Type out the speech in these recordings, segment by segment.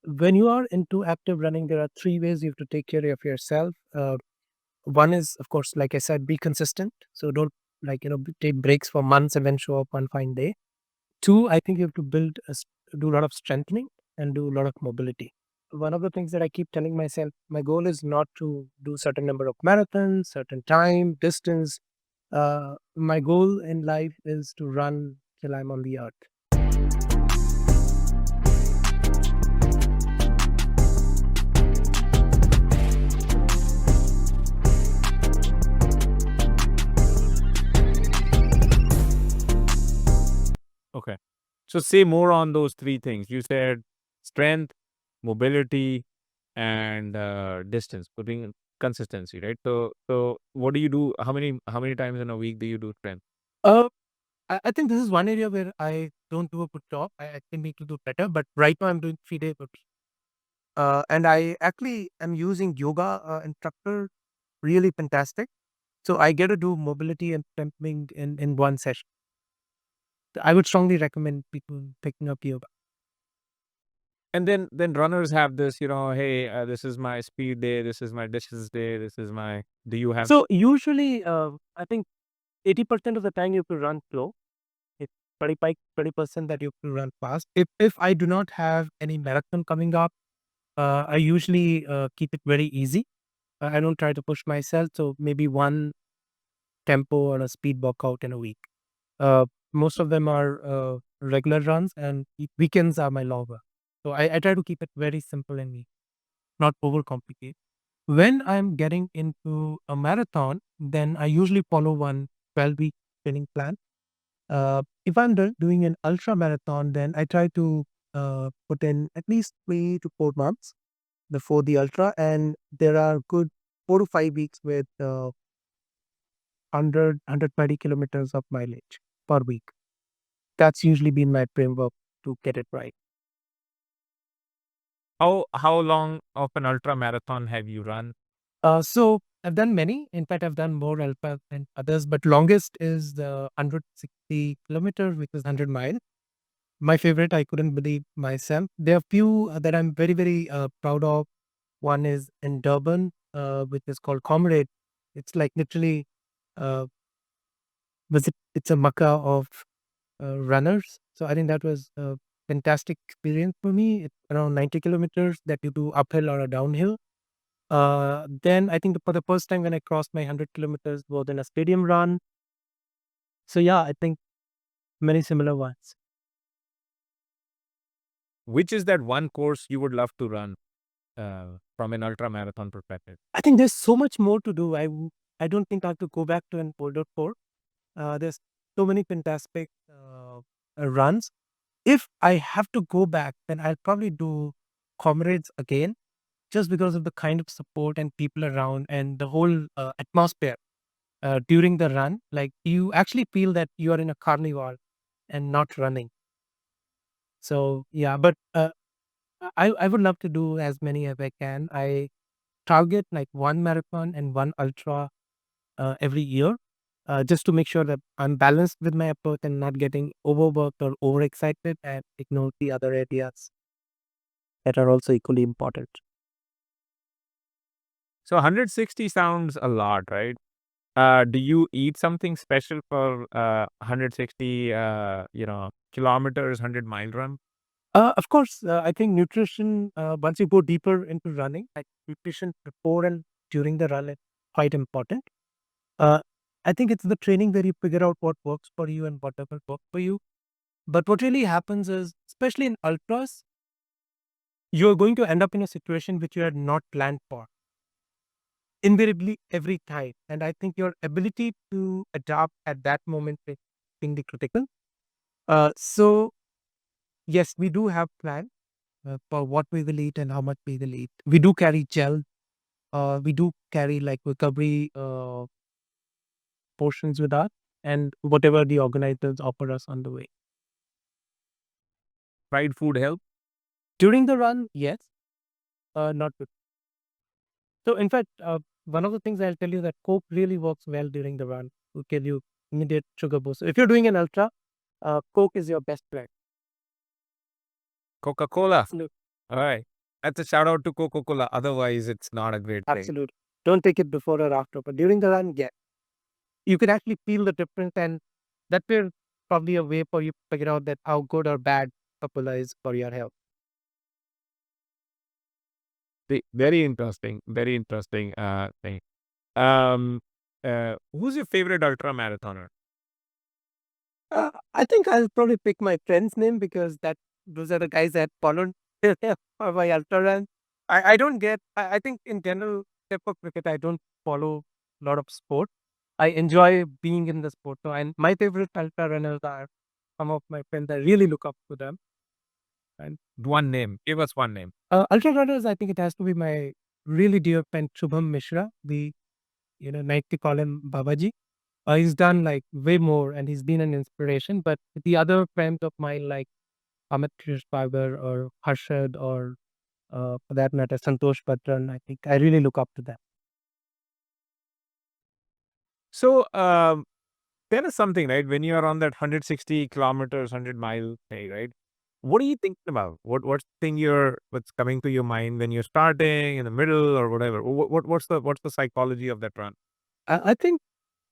when you are into active running, there are three ways you have to take care of yourself. One is, of course, like I said, be consistent. So don't take breaks for months and then show up one fine day. Two, I think you have to do a lot of strengthening and do a lot of mobility. One of the things that I keep telling myself, my goal is not to do certain number of marathons, certain time, distance. My goal in life is to run till I'm on the earth. Okay. So say more on those three things. You said strength, mobility, and distance, putting consistency, right? So what do you do? How many times in a week do you do strength? Uh, I think this is one area where I don't do a good job. I think need to do better. But right now I'm doing 3 day routine. And I actually am using yoga instructor, really fantastic. So I get to do mobility and strengthening in one session. I would strongly recommend people picking up yoga. And then runners have this, hey, this is my speed day, this is my distance day, this is my. Do you have? So usually, I think 80% of the time you have to run slow. It's 20% that you have to run fast. If I do not have any marathon coming up, I usually keep it very easy. I don't try to push myself. So maybe one tempo or a speed workout in a week. Most of them are regular runs, and weekends are my longer. So I try to keep it very simple and neat, not overcomplicate. When I'm getting into a marathon, then I usually follow one 12-week training plan. If I'm doing an ultra marathon, then I try to put in at least 3 to 4 months before the ultra, and there are good 4 to 5 weeks with 100 kilometers of mileage per week. That's usually been my framework to get it right. How long of an ultra marathon have you run? So I've done many. In fact, I've done more alpha than others, but longest is the 160 kilometers, which is 100 miles. My favorite, I couldn't believe myself. There are few that I'm very, very proud of. One is in Durban, which is called Comrades. It's like literally, uh, it's a Makkah of runners. So I think that was a fantastic experience for me. It's around 90 kilometers that you do uphill or a downhill. Then I think for the first time when I crossed my 100 kilometers was in a stadium run. So yeah, I think many similar ones. Which is that one course you would love to run from an ultra marathon perspective? I think there's so much more to do. I don't think I have to go back to an older core. There's so many fantastic runs. If I have to go back, then I'll probably do Comrades again, just because of the kind of support and people around and the whole atmosphere during the run. Like you actually feel that you are in a carnival and not running. So yeah, but I would love to do as many as I can. I target like one marathon and one ultra every year, just to make sure that I'm balanced with my approach and not getting overworked or overexcited and ignore the other areas that are also equally important. So 160 sounds a lot, right? Do you eat something special for 160, kilometers, 100-mile run? Of course, I think nutrition, once you go deeper into running, like nutrition before and during the run is quite important. Uh, I think it's the training where you figure out what works for you and what doesn't work for you. But what really happens is, especially in ultras, you're going to end up in a situation which you had not planned for, invariably every time. And I think your ability to adapt at that moment is extremely critical. So yes, we do have plan for what we will eat and how much we will eat. We do carry gel. We do carry like recovery portions with us, and whatever the organizers offer us on the way. Fried food help? During the run, yes, not with. So in fact, one of the things I'll tell you that Coke really works well during the run to give you immediate sugar boost. So if you're doing an ultra, Coke is your best friend. Coca-Cola. Absolutely. All right. That's a shout out to Coca-Cola. Otherwise, it's not a great thing. Absolutely. Don't take it before or after, but during the run, yeah, you can actually feel the difference, and that will probably a way for you to figure out that how good or bad Coca-Cola is for your health. Very interesting. Very interesting thing. Um, who's your favorite ultra marathoner? I think I'll probably pick my friend's name because that those are the guys that followed for my ultra run. I don't get. I think in general, except for cricket, I don't follow a lot of sport. I enjoy being in the sport. So, and my favorite ultra runners are some of my friends. I really look up to them. And One name. Give us one name. ultra runners, I think it has to be my really dear friend Shubham Mishra. Like to call him Babaji. He's done like way more, and he's been an inspiration. But the other friends of mine, like Amit Krishpagar or Harshad or for that matter, Santosh Patran, I think I really look up to them. So, tell us something, right? When you are on that 160 kilometers, 100-mile thing, right? What are you thinking about? What's coming to your mind when you're starting, in the middle, or whatever? What's the psychology of that run? I think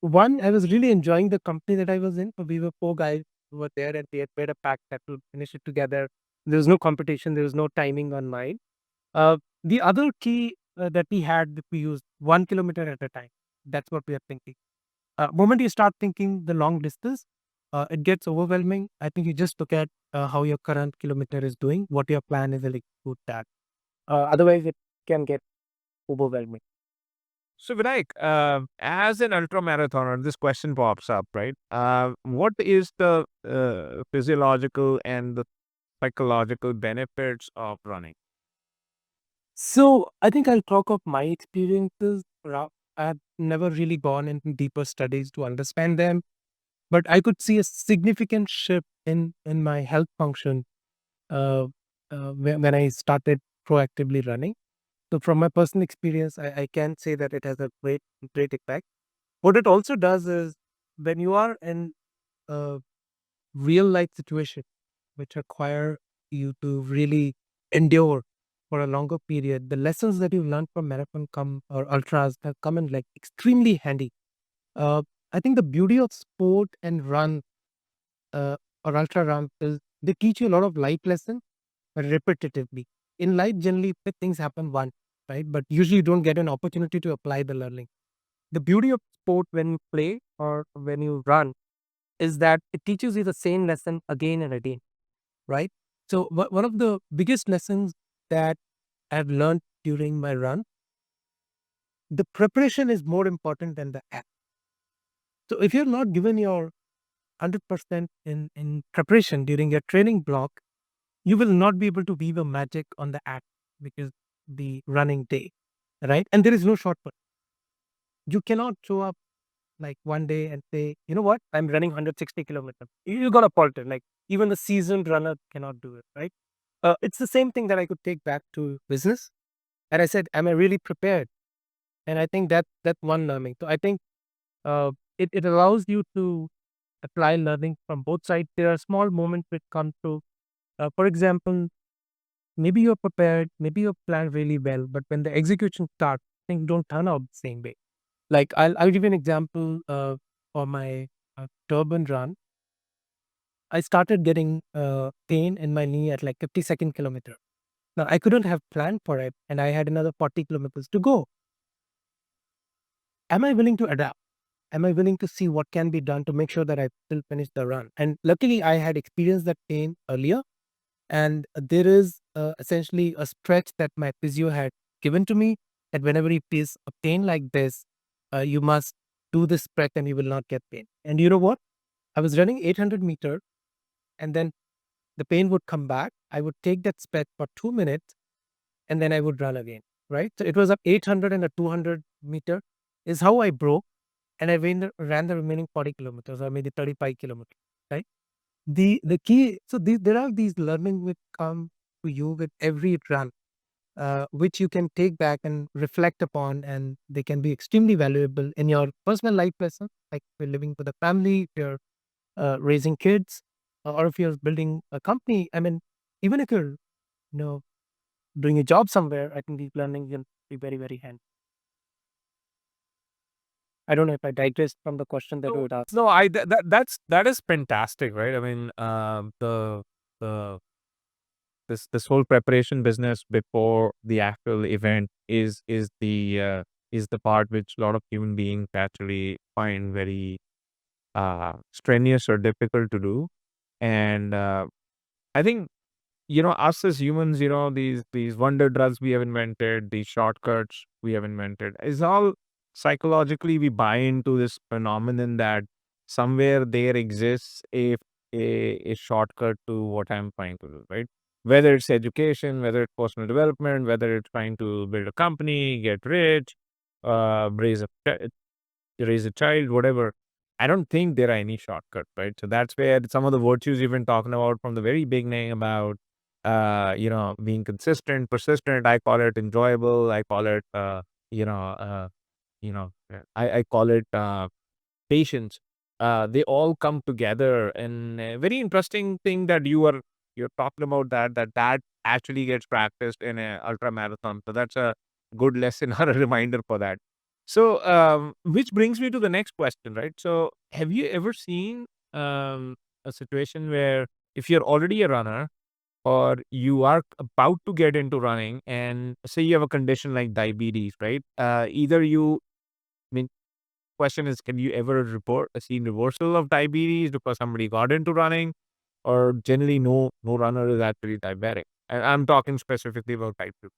one, I was really enjoying the company that I was in. So we were four guys who were there, and we had made a pact that we'll finish it together. There was no competition, there was no timing on mine. The other key that we had, that we used 1 kilometer at a time. That's what we are thinking. Moment you start thinking the long distance, it gets overwhelming. I think you just look at how your current kilometer is doing, what your plan is, and execute that. Otherwise, it can get overwhelming. So, Vinayak, as an ultra marathoner, this question pops up, right? What is the physiological and the psychological benefits of running? So I think I'll talk of my experiences. I've never really gone into deeper studies to understand them, but I could see a significant shift in my health function uh, when I started proactively running. So from my personal experience, I can say that it has a great effect. What it also does is when you are in a real life situation which require you to really endure for a longer period, the lessons that you've learned from marathon come or ultras have come in like extremely handy. Uh, I think the beauty of sport and run or ultra run is they teach you a lot of life lessons repetitively. In life, generally, things happen once, right? But usually, you don't get an opportunity to apply the learning. The beauty of sport when you play or when you run is that it teaches you the same lesson again and again, right? So, one of the biggest lessons that I've learned during my run, the preparation is more important than the act. So, if you're not given your 100% in preparation during your training block, you will not be able to weave a magic on the act, which is the running day, right? And there is no shortcut. You cannot show up like one day and say, you know what, I'm running 160 kilometers. You got to falter. Like even a seasoned runner cannot do it, right? It's the same thing that I could take back to business. And I said, am I really prepared? And I think that's one learning. So I think it allows you to apply learning from both sides. There are small moments which come through. For example, maybe you're prepared, maybe you've planned really well, but when the execution starts, things don't turn out the same way. Like I'll give you an example for my turban run. I started getting pain in my knee at like 52nd kilometer. Now I couldn't have planned for it, and I had another 40 kilometers to go. Am I willing to adapt? Am I willing to see what can be done to make sure that I still finish the run? And luckily, I had experienced that pain earlier. And there is essentially a stretch that my physio had given to me that whenever you face a pain like this, you must do this stretch and you will not get pain. And you know what? I was running 800 meter and then the pain would come back. I would take that stretch for 2 minutes and then I would run again. Right. So it was a 800 and a 200 meter is how I broke. And I ran the remaining 40 kilometers or maybe 35 kilometers. Right. The key, so there are these learning which come to you with every run, which you can take back and reflect upon, and they can be extremely valuable in your personal life lesson, like if you're living with a family, if you're raising kids, or if you're building a company. I mean, even if you're, you know, doing a job somewhere, I think deep learning can be very, very handy. I don't know if I digressed from the question that you No, would ask. no, that is fantastic, right? I mean, the this whole preparation business before the actual event is the part which a lot of human beings actually find very strenuous or difficult to do. And I think, us as humans, these wonder drugs we have invented, these shortcuts we have invented, is all psychologically we buy into this phenomenon that somewhere there exists a shortcut to what I'm trying to do, right? Whether it's education, whether it's personal development, whether it's trying to build a company, get rich, raise raise a child, whatever. I don't think there are any shortcuts, right? So that's where some of the virtues you've been talking about from the very beginning about, being consistent, persistent. I call it enjoyable. I call it, you know, I call it patience. They all come together, and a very interesting thing that you're talking about that actually gets practiced in a ultra marathon. So that's a good lesson or a reminder for that. So, which brings me to the next question, right? So, have you ever seen a situation where if you're already a runner or you are about to get into running, and say you have a condition like diabetes, right? Either you, I mean, question is, can you ever report a seen reversal of diabetes because somebody got into running, or generally no runner is actually diabetic? And I'm talking specifically about type 2.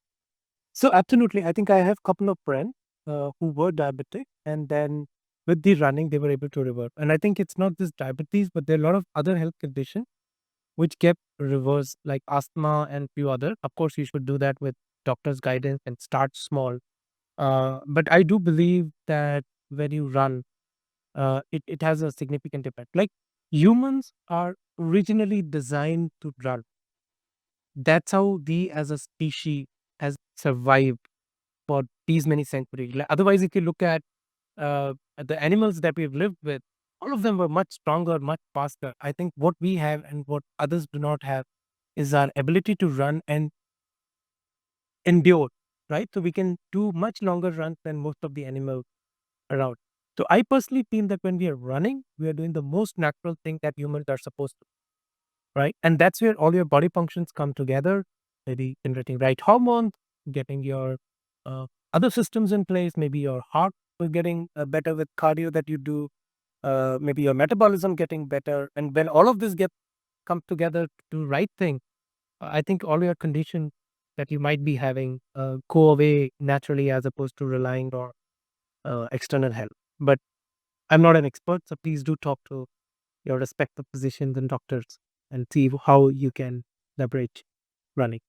So absolutely, I think I have a couple of friends who were diabetic, and then with the running, they were able to revert. And I think it's not just diabetes, but there are a lot of other health conditions which get reversed, like asthma and few other. Of course, you should do that with doctor's guidance and start small. But I do believe that when you run, it has a significant impact. Like humans are originally designed to run. That's how we as a species has survived for these many centuries. Like, otherwise, if you look at the animals that we've lived with, all of them were much stronger, much faster. I think what we have and what others do not have is our ability to run and endure, right? So we can do much longer runs than most of the animals around. So I personally feel that when we are running, we are doing the most natural thing that humans are supposed to, right? And that's where all your body functions come together, maybe generating right hormones, getting your uh, other systems in place, maybe your heart is getting better with cardio that you do, maybe your metabolism getting better. And when all of this get come together to do right thing, I think all your conditions that you might be having go away naturally as opposed to relying on external help. But I'm not an expert, so please do talk to your respective physicians and doctors and see how you can leverage running.